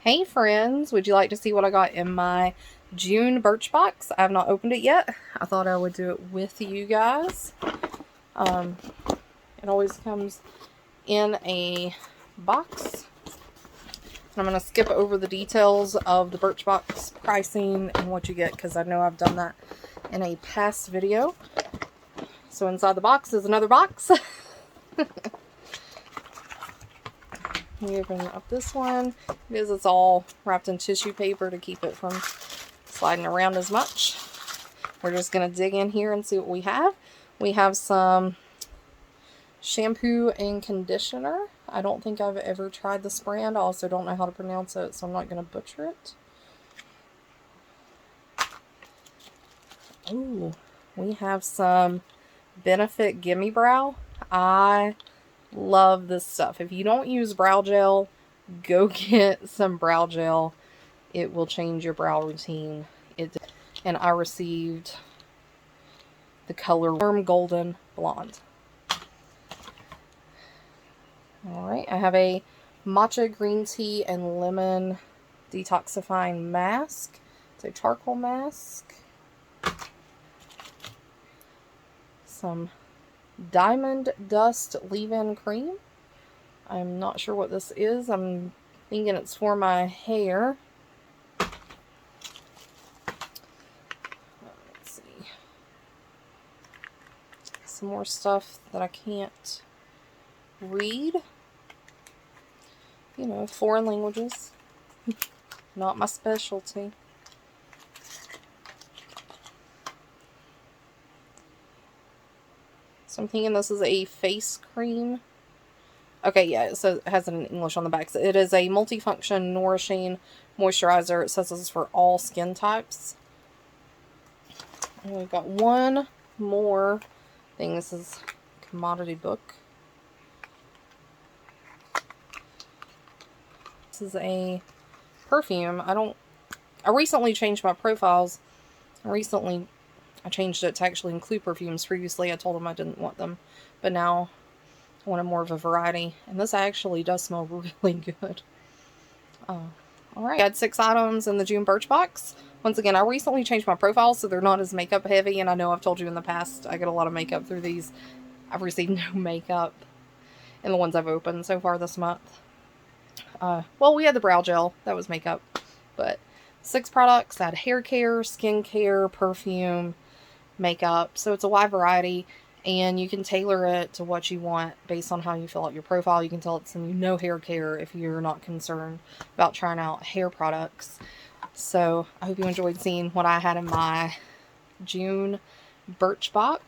Hey friends, would you like to see what I got in my June Birchbox? I have not opened it yet. I thought I would do it with you guys. It always comes in a box. And I'm going to skip over the details of the Birchbox pricing and what you get because I know I've done that in a past video. So inside the box is another box. We open up this one because it's all wrapped in tissue paper to keep it from sliding around as much. We're just going to dig in here and see what we have. We have some shampoo and conditioner. I don't think I've ever tried this brand. I also don't know how to pronounce it, so I'm not going to butcher it. Ooh, we have some Benefit Gimme Brow. I love this stuff. If you don't use brow gel, go get some brow gel. It will change your brow routine. And I received the color Warm Golden Blonde. Alright, I have a matcha green tea and lemon detoxifying mask. It's a charcoal mask. Some Diamond Dust leave-in cream. I'm not sure what this is. I'm thinking it's for my hair. Let's see. Some more stuff that I can't read. You know, foreign languages. Not my specialty. So I'm thinking this is a face cream. Okay, yeah, so it has it in English on the back. So it is a multifunction nourishing moisturizer. It says this is for all skin types. And we've got one more thing. This is a commodity book. This is a perfume. I recently changed my profiles. I changed it to actually include perfumes. Previously, I told them I didn't want them, but now I wanted more of a variety. And this actually does smell really good. Alright, I had 6 items in the June Birchbox. Once again, I recently changed my profile so they're not as makeup heavy, and I know I've told you in the past I get a lot of makeup through these. I've received no makeup in the ones I've opened so far this month. Well, we had the brow gel. That was makeup. But 6 products. I had hair care, skin care, perfume, makeup. So it's a wide variety. And you can tailor it to what you want based on how you fill out your profile. You can tell it's no hair care if you're not concerned about trying out hair products. So I hope you enjoyed seeing what I had in my June Birchbox.